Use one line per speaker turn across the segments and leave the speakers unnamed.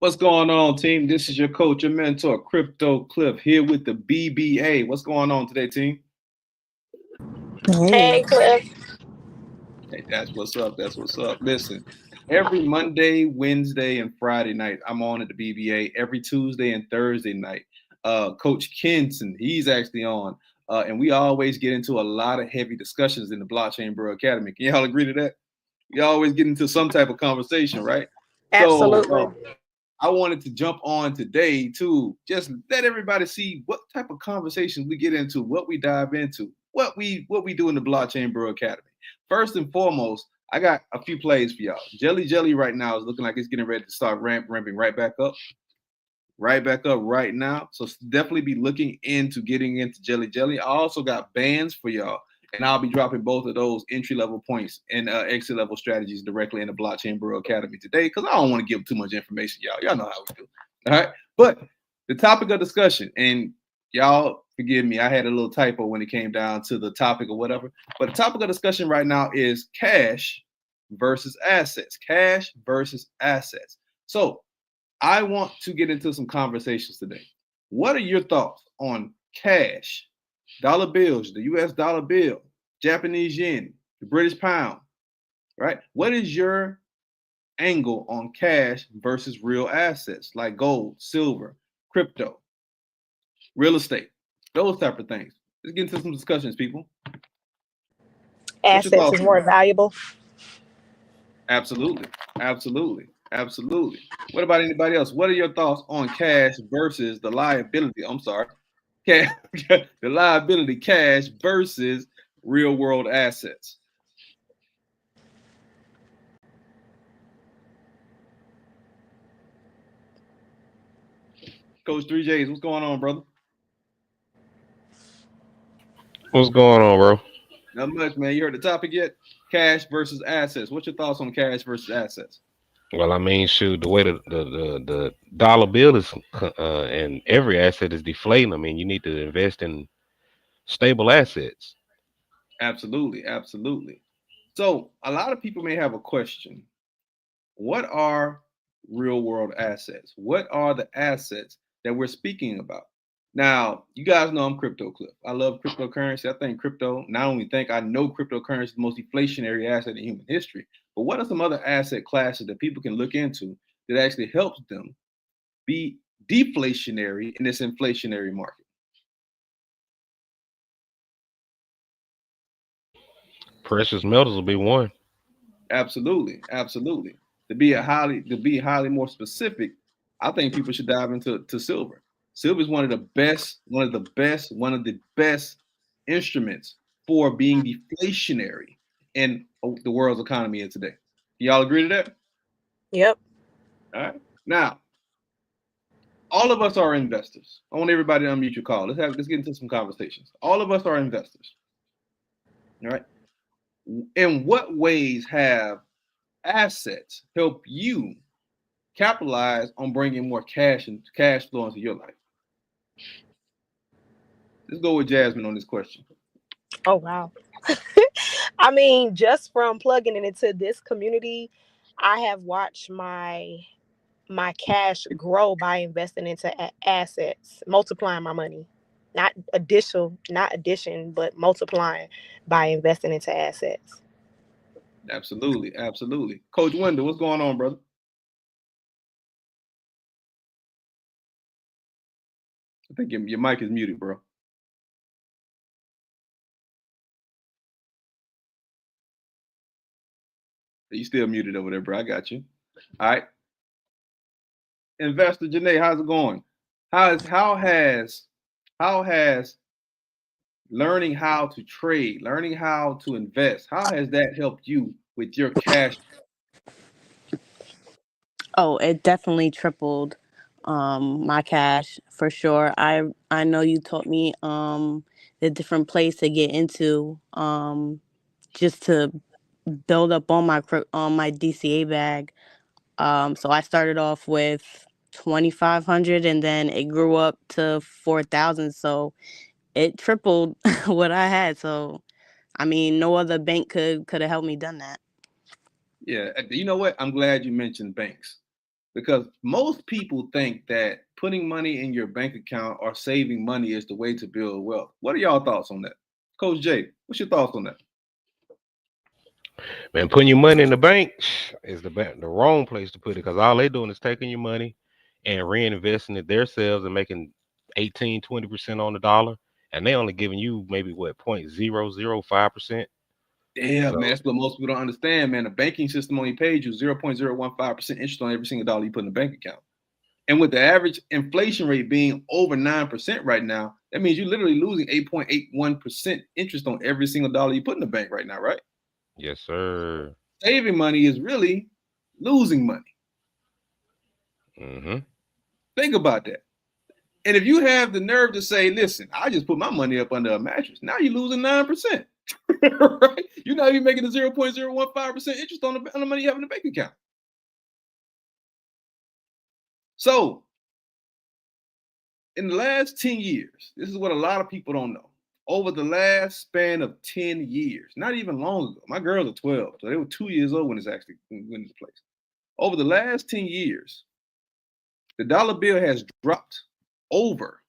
What's going on, team? This is your coach, your mentor, Crypto Cliff, here with the BBA. What's going on today, team?
Hey
Hey, Cliff.
Hey, that's what's up. That's what's up. Listen, every Monday, Wednesday, and Friday night, I'm on at the BBA. Every Tuesday and Thursday night, Coach Kenson, he's actually on. And we always get into a lot of heavy discussions in the Blockchain Bro Academy. Can y'all agree to that? We always get into some type of conversation, right? So
Absolutely.
I wanted to jump on today to just let everybody see what type of conversations we get into, what we dive into, what we do in the Blockchain Bro Academy. First and foremost, I got a few plays for y'all. Jelly Jelly right now is looking like it's getting ready to start ramping right back up right now. So definitely be looking into getting into Jelly Jelly. I also got bands for y'all, and I'll be dropping both of those entry level points and exit level strategies directly in the Blockchain Bro Academy today because I don't want to give too much information, y'all. Y'all know how we do. All right, but the topic of discussion, and y'all forgive me, I had a little typo when it came down to the topic or whatever. But the topic of discussion right now is cash versus assets. Cash versus assets. So I want to get into some conversations today. What are your thoughts on cash, dollar bills, the US dollar bill, Japanese yen, the British pound, right? What is your angle on cash versus real assets like gold, silver, crypto, real estate, those type of things? Let's get into some discussions, people. What's your
Assets
thoughts
is
on
more
that?
valuable.
Absolutely. Absolutely. Absolutely. What about anybody else? What are your thoughts on cash versus the liability? I'm sorry. Cash, the liability cash versus real world assets. Coach 3Js, what's going on, brother?
What's going on, bro?
Not much, man. You heard the topic yet? Cash versus assets. What's your thoughts on cash versus assets?
Well, I mean, shoot, the way the dollar bill is and every asset is deflating. I mean, you need to invest in stable assets.
Absolutely. Absolutely. So, a lot of people may have a question. What are real world assets? What are the assets that we're speaking about? Now, you guys know I'm Crypto Cliff. I love cryptocurrency. I think crypto, not only think I know cryptocurrency is the most deflationary asset in human history, but what are some other asset classes that people can look into that actually helps them be deflationary in this inflationary market?
Precious metals will be one.
Absolutely, absolutely. To be highly more specific, I think people should dive into silver. Silver is one of the best instruments for being deflationary in the world's economy of today. Y'all agree to that?
Yep.
All right. Now, all of us are investors. I want everybody to unmute your call. Let's get into some conversations. All of us are investors. All right. In what ways have assets help you capitalize on bringing more cash and cash flow into your life? Let's go with Jasmine on this question.
Oh, wow. I mean, just from plugging it into this community, I have watched my cash grow by investing into assets, multiplying my money. Not addition, but multiplying by investing into assets.
Absolutely, absolutely. Coach Wendell, what's going on, brother? I think your mic is muted, bro. You still muted over there, bro. I got you. All right. Investor Janae, how's it going? How has learning how to trade, learning how to invest, how has that helped you with your cash?
Oh, it definitely tripled my cash for sure. I know you taught me the different plays to get into just to build up on on my DCA bag. So I started off with 2,500 and then it grew up to 4,000. So it tripled what I had. So I mean, no other bank could have helped me done that.
Yeah, you know what? I'm glad you mentioned banks. because most people think that putting money in your bank account or saving money is the way to build wealth. What are y'all thoughts on that? Coach Jay, what's your thoughts on that?
Man, putting your money in the bank is the wrong place to put it, because all they doing is taking your money and reinvesting it themselves and making 18-20% on the dollar, and they only giving you maybe what 0.005%.
Yeah,
So
man, that's what most people don't understand, man. The banking system only pays you 0.015% interest on every single dollar you put in the bank account. And with the average inflation rate being over 9% right now, that means you're literally losing 8.81% interest on every single dollar you put in the bank right now, right?
yes, sir.
Saving money is really losing money.
Mm-hmm.
Think about that. And if you have the nerve to say, listen, I just put my money up under a mattress, now you're losing 9%. Right? You're not even making the 0.015% interest on the money you have in the bank account. So in the last 10 years, this is what a lot of people don't know. Over the last span of 10 years, not even long ago, my girls are 12, so they were 2 years old when this actually went into place. Over the last 10 years, the dollar bill has dropped over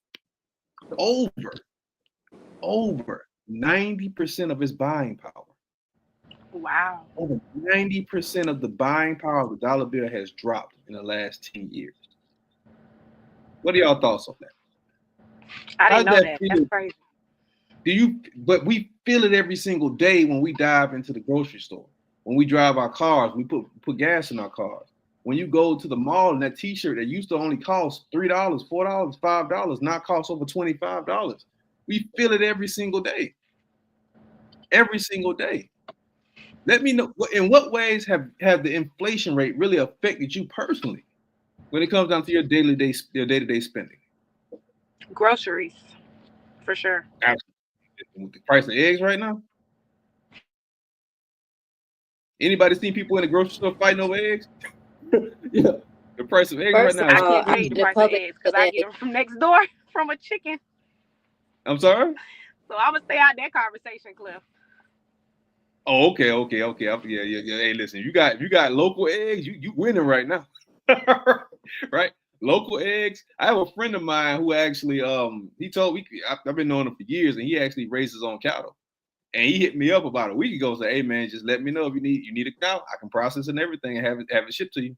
90% of its buying power.
Wow.
Over 90% of the buying power of the dollar bill has dropped in the last 10 years. What are y'all thoughts on that?
I didn't know that.
Feel?
That's crazy.
But we feel it every single day when we dive into the grocery store. When we drive our cars, we put gas in our cars. When you go to the mall and that t-shirt that used to only cost $3, $4, $5, now costs over $25. We feel it every single day. Every single day. Let me know, in what ways have the inflation rate really affected you personally when it comes down to your day-to-day spending?
Groceries, for sure.
Absolutely. With the price of eggs right now? Anybody seen people in the grocery store fighting over eggs? Yeah. The price of eggs right now.
I can't tell you the price of eggs because I get them from next door from a chicken.
I'm sorry?
So I'm gonna stay out that conversation, Cliff.
Oh, okay. Yeah. Hey, listen, you got local eggs, you winning right now. Right? Local eggs. I have a friend of mine who actually he told me, I've been knowing him for years, and he actually raises his own cattle. And he hit me up about a week ago, say, hey man, just let me know if you need a cow. I can process and everything and have it shipped to you.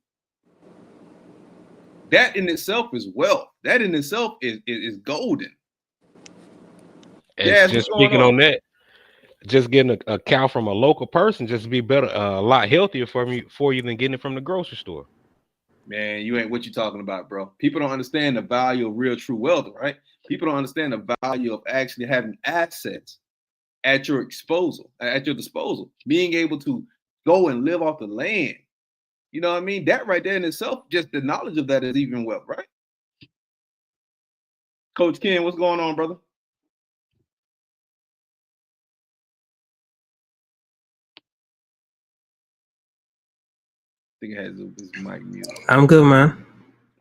That in itself is wealth. That in itself is golden.
And
Yes,
just speaking on that, just getting a cow from a local person just be better, a lot healthier for you than getting it from the grocery store.
Man, you ain't what you talking about, bro. People don't understand the value of real true wealth, right? People don't understand the value of actually having assets at your disposal, being able to go and live off the land. You know what I mean? That right there in itself, just the knowledge of that is even wealth, right? Coach Ken, what's going on, brother? I think it has his mic muted.
I'm good, man.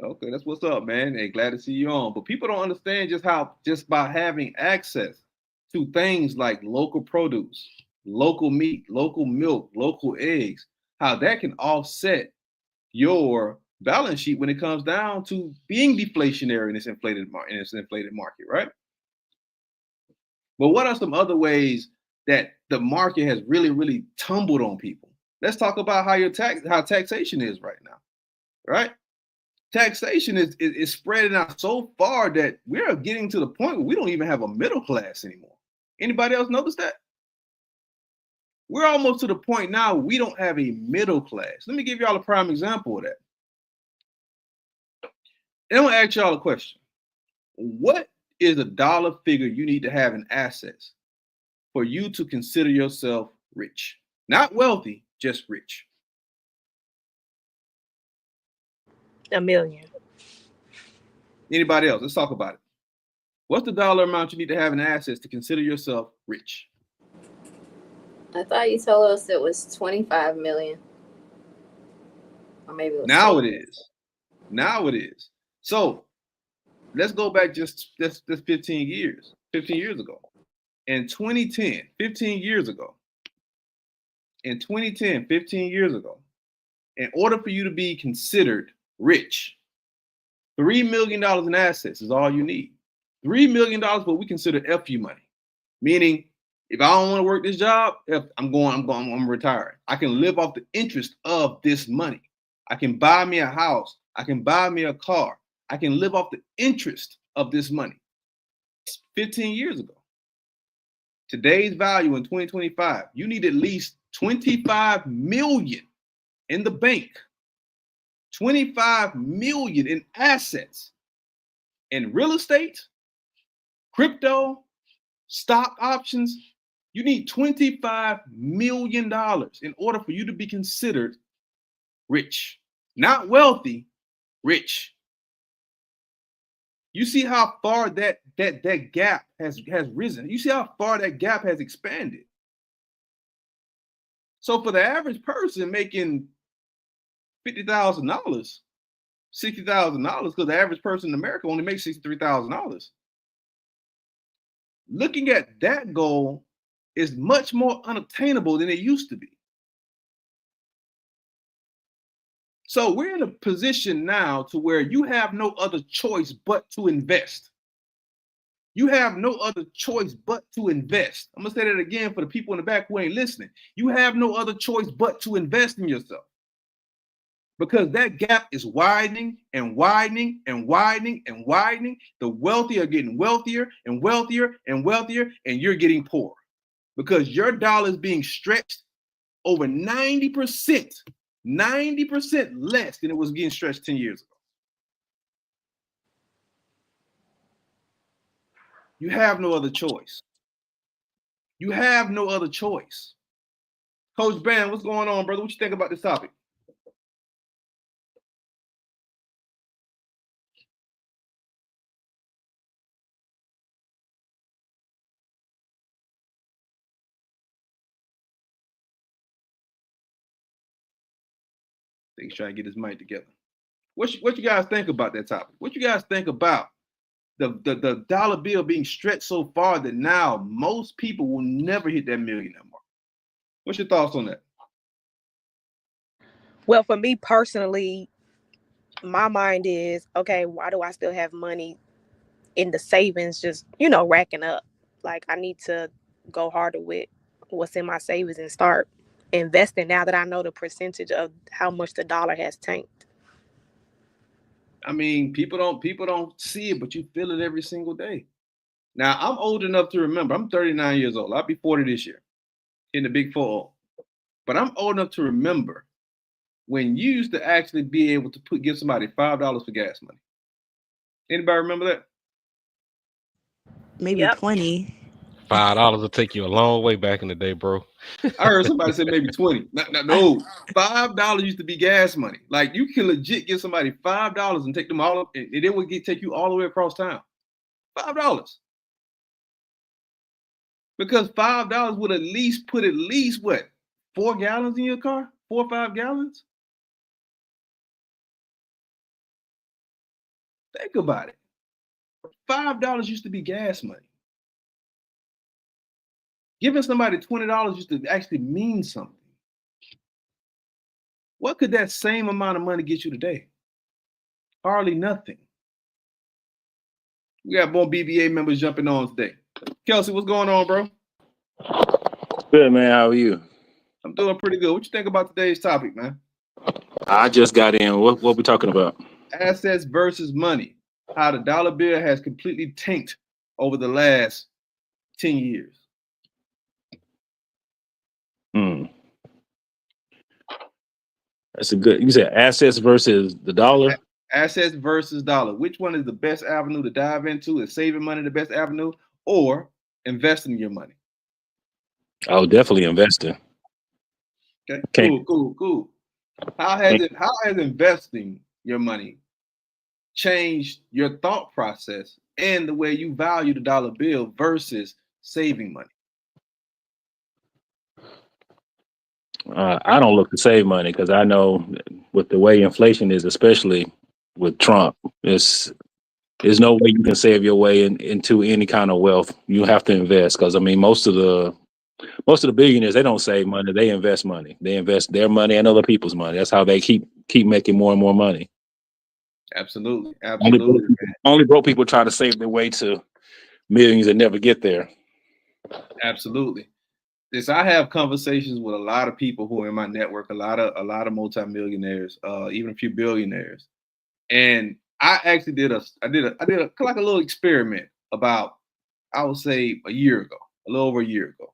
Okay, that's what's up, man. Hey, glad to see you on. But people don't understand just by having access to things like local produce, local meat, local milk, local eggs, how that can offset your balance sheet when it comes down to being deflationary in this inflated market, right? But what are some other ways that the market has really, really tumbled on people? Let's talk about how taxation is right now, right? Taxation is spreading out so far that we're getting to the point where we don't even have a middle class anymore. Anybody else notice that? We're almost to the point now we don't have a middle class. Let me give y'all a prime example of that. And I'm gonna ask y'all a question. What is a dollar figure you need to have in assets for you to consider yourself rich? Not wealthy, just rich.
$1 million.
Anybody else? Let's talk about it. What's the dollar amount you need to have in assets to consider yourself rich?
I thought you told us it was 25 million. Or maybe it was
now it is. Now it is. So let's go back just 15 years ago. In 2010, 15 years ago, in order for you to be considered rich. $3 million in assets is all you need. $3 million what we consider FU money, meaning if I don't want to work this job, I'm retiring. I can live off the interest of this money. I can buy me a house. I can buy me a car. I can live off the interest of this money. 15 years ago. Today's value in 2025, you need at least 25 million in the bank, 25 million in assets, in real estate, crypto, stock options. You need $25 million in order for you to be considered rich. Not wealthy, rich. You see how far that gap has risen. You see how far that gap has expanded. So for the average person making $50,000, $60,000, because the average person in America only makes $63,000. Looking at that goal is much more unobtainable than it used to be. So we're in a position now to where you have no other choice but to invest. You have no other choice but to invest. I'm gonna say that again for the people in the back who ain't listening. You have no other choice but to invest in yourself. Because that gap is widening and widening and widening and widening. The wealthy are getting wealthier and wealthier and wealthier, and you're getting poor. Because your dollar is being stretched over 90% less than it was getting stretched 10 years ago. You have no other choice. You have no other choice. Coach Bam, what's going on, brother? What you think about this topic? I think he's trying to get his mic together. What you guys think about that topic? What you guys think about the dollar bill being stretched so far that now most people will never hit that millionaire mark? What's your thoughts on that?
Well, for me personally, my mind is, okay, why do I still have money in the savings just, racking up? Like, I need to go harder with what's in my savings and start investing now that I know the percentage of how much the dollar has tanked.
I mean, people don't see it, but you feel it every single day. Now, I'm old enough to remember. I'm 39 years old. I'll be 40 this year in the big 4-0. But I'm old enough to remember when you used to actually be able to give somebody $5 for gas money. Anybody remember that?
Maybe
Yep.
20.
$5 will take you a long way back in the day, bro.
I heard somebody say maybe 20. No, $5 used to be gas money. Like, you can legit give somebody $5 and take them all up, and it would take you all the way across town. $5. Because $5 would at least put what? 4 gallons in your car? 4 or 5 gallons? Think about it. $5 used to be gas money. Giving somebody $20 used to actually mean something. What could that same amount of money get you today? Hardly nothing. We got more BBA members jumping on today. Kelsey, what's going on, bro?
Good, man. How are you?
I'm doing pretty good. What you think about today's topic, man?
I just got in. What we talking about?
Assets versus money. How the dollar bill has completely tanked over the last 10 years.
That's a good. You said assets versus the dollar.
Assets versus dollar. Which one is the best avenue to dive into? Is saving money the best avenue, or investing your money?
Oh, definitely investing.
Okay, cool. How has investing your money changed your thought process and the way you value the dollar bill versus saving money?
I don't look to save money because I know with the way inflation is, especially with Trump, there's no way you can save your way into any kind of wealth. You have to invest because, I mean, most of the billionaires, they don't save money. They invest money. They invest their money and other people's money. That's how they keep making more and more money.
Absolutely.
Only broke,
Absolutely.
only broke people try to save their way to millions and never get there.
Absolutely. This I have conversations with a lot of people who are in my network, a lot of multimillionaires, even a few billionaires. And I actually did a like a little experiment about, I would say, a year ago, a little over a year ago.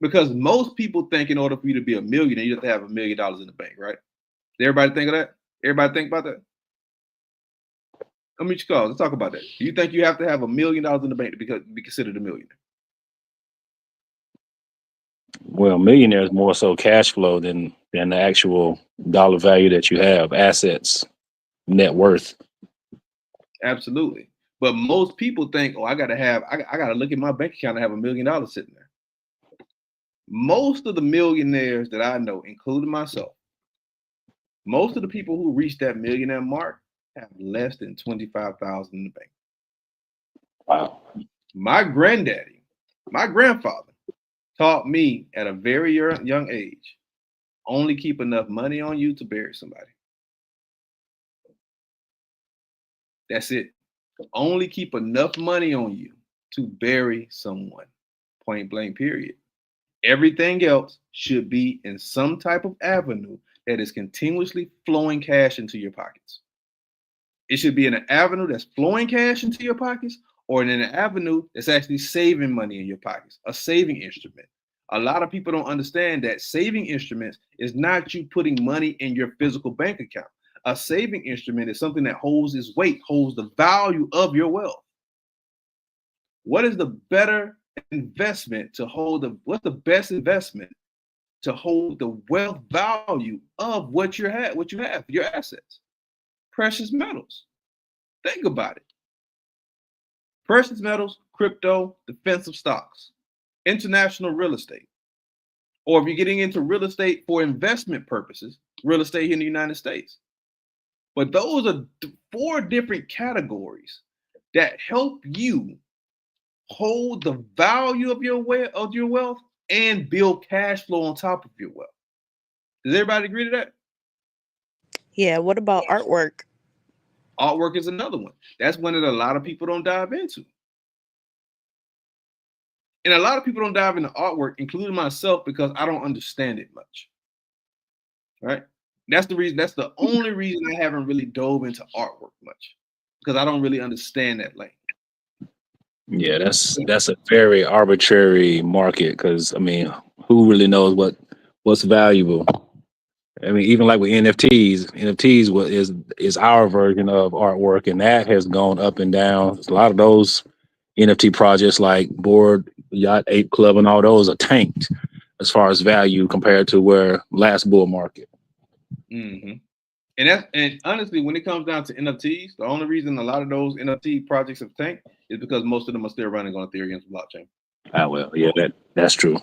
Because most people think in order for you to be a millionaire, you have to have $1 million in the bank, right? Did everybody think of that? Everybody think about that? Let me call. Let's talk about that. Do you think you have to have $1 million in the bank to be considered a millionaire?
Well, millionaire is more so cash flow than the actual dollar value that you have, assets, net worth.
Absolutely. But most people think, oh, I gotta look at my bank account and have $1 million sitting there. Most of the millionaires that I know, including myself, most of the people who reach that millionaire mark have less than 25,000 in the bank.
Wow.
My granddaddy, my grandfather, taught me at a very young age, only keep enough money on you to bury somebody. That's it. Only keep enough money on you to bury someone. Point blank, period. Everything else should be in some type of avenue that is continuously flowing cash into your pockets. It should be in an avenue that's flowing cash into your pockets, or in an avenue that's actually saving money in your pockets, a saving instrument. A lot of people don't understand that saving instruments is not you putting money in your physical bank account. A saving instrument is something that holds its weight, holds the value of your wealth. What is the better investment to hold what's the best investment to hold the wealth value of what you have, your assets? Precious metals. Think about it. Precious metals, crypto, defensive stocks, international real estate. Or if you're getting into real estate for investment purposes, real estate here in the United States. But those are 4 different categories that help you hold the value of your wealth and build cash flow on top of your wealth. Does everybody agree to that?
Yeah. What about artwork?
Artwork is another one. That's one that a lot of people don't dive into. And a lot of people don't dive into artwork, including myself, because I don't understand it much. Right? That's the reason. That's the only reason I haven't really dove into artwork much, because I don't really understand that lane.
Yeah, that's a very arbitrary market because I mean, who really knows what's valuable? I mean, even like with NFTs what is our version of artwork, and that has gone up and down. A lot of those NFT projects like Bored Yacht Ape Club and all those are tanked as far as value compared to where last bull market.
Mm-hmm. And honestly, when it comes down to NFTs, the only reason a lot of those NFT projects have tanked is because most of them are still running on Ethereum's blockchain.
Ah, well, yeah, that's true.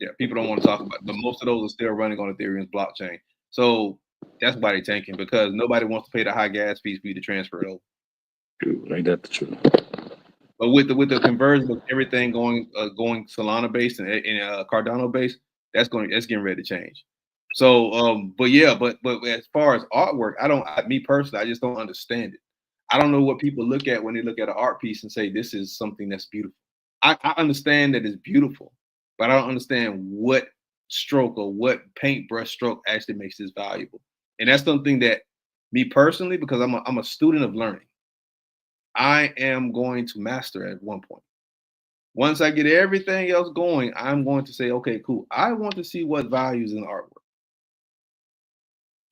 Yeah, people don't want to talk about it, but most of those are still running on Ethereum's blockchain. So that's why they're tanking, because nobody wants to pay the high gas fees for you to transfer it over.
True, ain't that the truth?
But with the conversion of everything going Solana based and Cardano based, that's getting ready to change. So, but as far as artwork, me personally, I just don't understand it. I don't know what people look at when they look at an art piece and say this is something that's beautiful. I understand that it's beautiful, but I don't understand what stroke or what paintbrush stroke actually makes this valuable. And that's something that me personally, because I'm a student of learning, I am going to master at one point. Once I get everything else going, I'm going to say, okay, cool. I want to see what values in artwork.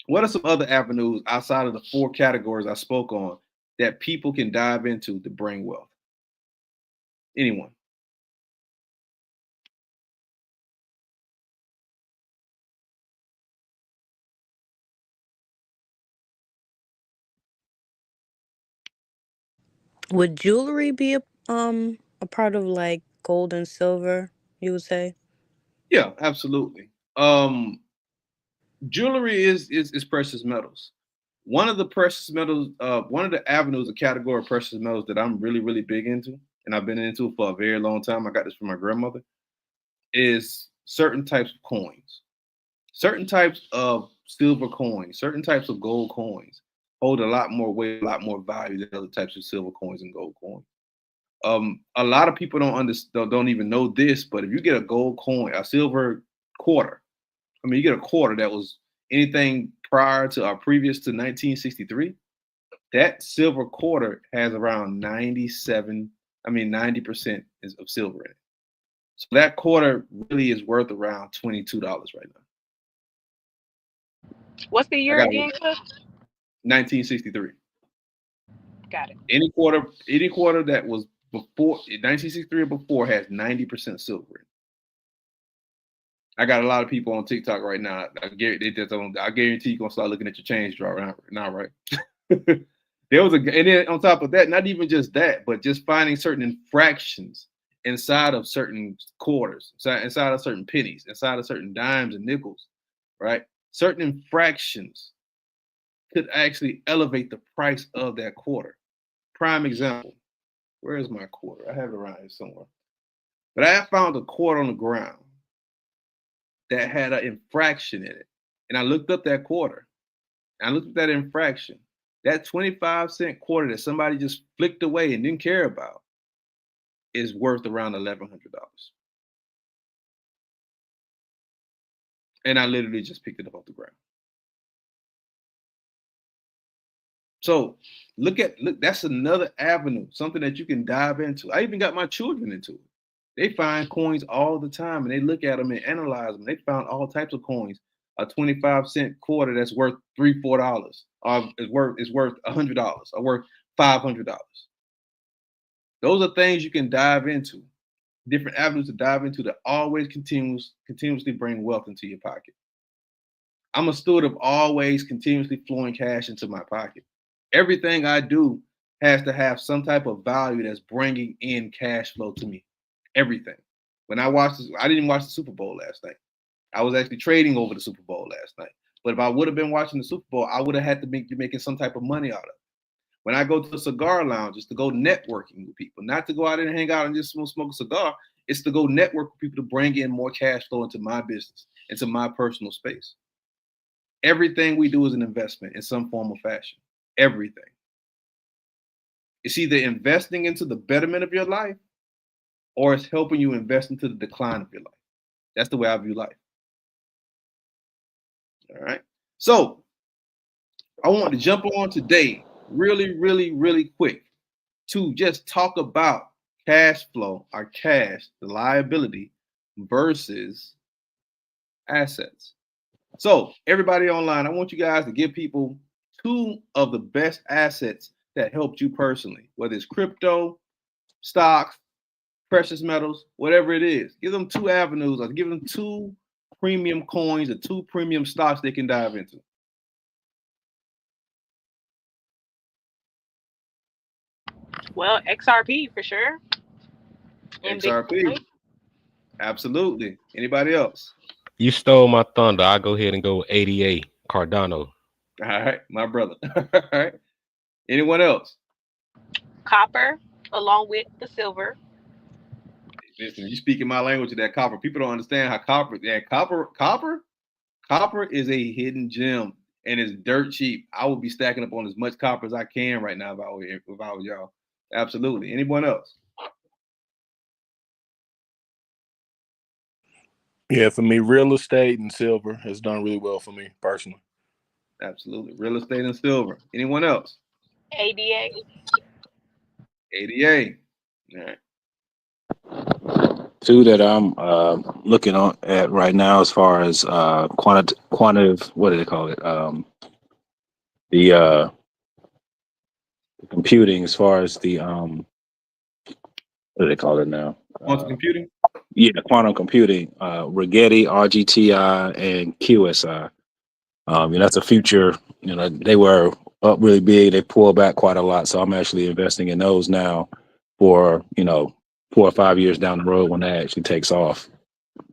What are some other avenues outside of the 4 categories I spoke on that people can dive into to bring wealth? Anyone?
Would jewelry be a part of like gold and silver, you would say?
Yeah, absolutely. Jewelry is precious metals. One of the precious metals, one of the avenues, a category of precious metals that I'm really, really big into, and I've been into for a very long time. I got this from my grandmother, is certain types of coins, certain types of silver coins, certain types of gold coins. hold a lot more weight, a lot more value than other types of silver coins and gold coins. A lot of people don't even know this, but if you get a gold coin, a silver quarter, I mean, you get a quarter that was anything prior to or previous to 1963, that silver quarter has around 90% of silver in it. So that quarter really is worth around $22 right now.
What's the
I
year
got
again, Cliff?
1963.
Got it.
Any quarter that was before 1963 or before has 90% silver in it. I got a lot of people on TikTok right now. I guarantee you're gonna start looking at your change drawer now, right? There was and then on top of that, not even just that, but just finding certain infractions inside of certain quarters, inside of certain pennies, inside of certain dimes and nickels, right? Certain infractions could actually elevate the price of that quarter. Prime example. Where is my quarter? I have it around here somewhere. But I found a quarter on the ground that had an infraction in it. And I looked up that quarter. And I looked at that infraction. That 25-cent quarter that somebody just flicked away and didn't care about is worth around $1,100. And I literally just picked it up off the ground. So look, that's another avenue, something that you can dive into. I even got my children into it. They find coins all the time and they look at them and analyze them. They found all types of coins. A 25-cent quarter that's worth $3, $4, or is worth $100, or worth $500. Those are things you can dive into, different avenues to dive into that always continuously bring wealth into your pocket. I'm a steward of always continuously flowing cash into my pocket. Everything I do has to have some type of value that's bringing in cash flow to me. Everything. When I didn't watch the Super Bowl last night. I was actually trading over the Super Bowl last night. But if I would have been watching the Super Bowl, I would have had to be making some type of money out of it. When I go to a cigar lounge, it's to go networking with people, not to go out and hang out and just smoke a cigar. It's to go network with people to bring in more cash flow into my business, into my personal space. Everything we do is an investment in some form or fashion. Everything. It's either investing into the betterment of your life or it's helping you invest into the decline of your life. That's the way I view life. All right. So I want to jump on today really, really, really quick to just talk about cash flow, our cash, the liability versus assets. So everybody online, I want you guys to give people two of the best assets that helped you personally, whether it's crypto, stocks, precious metals, whatever it is. Give them two avenues or give them two premium coins or two premium stocks they can dive into.
Well, XRP for sure. And
XRP.
Bitcoin.
Absolutely. Anybody else?
You stole my thunder. I'll go ahead and go ADA, Cardano.
All right, my brother. All right. Anyone else?
Copper, along with the silver.
Listen, you speaking my language of that copper. People don't understand how copper is a hidden gem and it's dirt cheap. I would be stacking up on as much copper as I can right now if I was y'all. Absolutely. Anyone else?
Yeah, for me, real estate and silver has done really well for me personally.
Absolutely. Real estate and silver. Anyone else?
ADA.
ADA. All right.
Two that I'm looking at right now, as far as quantitative, what do they call it? The computing, as far as the what do they call it now?
Quantum computing.
Yeah, quantum computing. Rigetti, RGTI, and QSI. That's a future. They were up really big. They pulled back quite a lot, so I'm actually investing in those now for 4 or 5 years down the road when that actually takes off.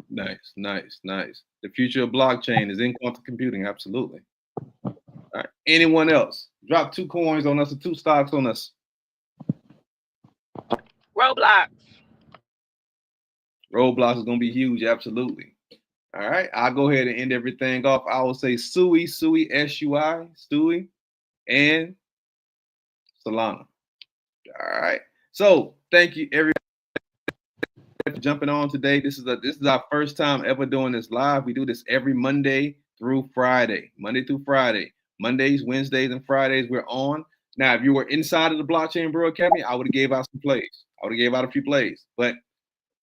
Nice. The future of blockchain is in quantum computing. Absolutely. All right. Anyone else? Drop two coins on us or two stocks on us.
Roblox.
Roblox is going to be huge. Absolutely. All right. I'll go ahead and end everything off. I will say SUI, SUI. SUI. and Solana. All right. So thank you everybody for jumping on today. This is our first time ever doing this live. We do this every Monday through Friday. Mondays, Wednesdays, and Fridays we're on. Now, if you were inside of the Blockchain Bro Academy, I would have gave out some plays. I would have gave out a few plays, but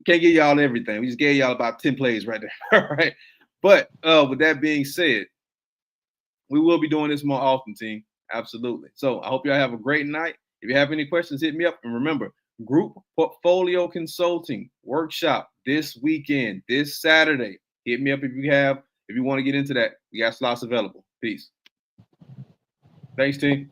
can't give y'all everything. We just gave y'all about 10 plays right there. All right. But with that being said, we will be doing this more often, team. Absolutely. So I hope y'all have a great night. If you have any questions, hit me up. And remember, Group Portfolio Consulting Workshop this weekend, this Saturday. Hit me up if you want to get into that. We got slots available. Peace. Thanks, team.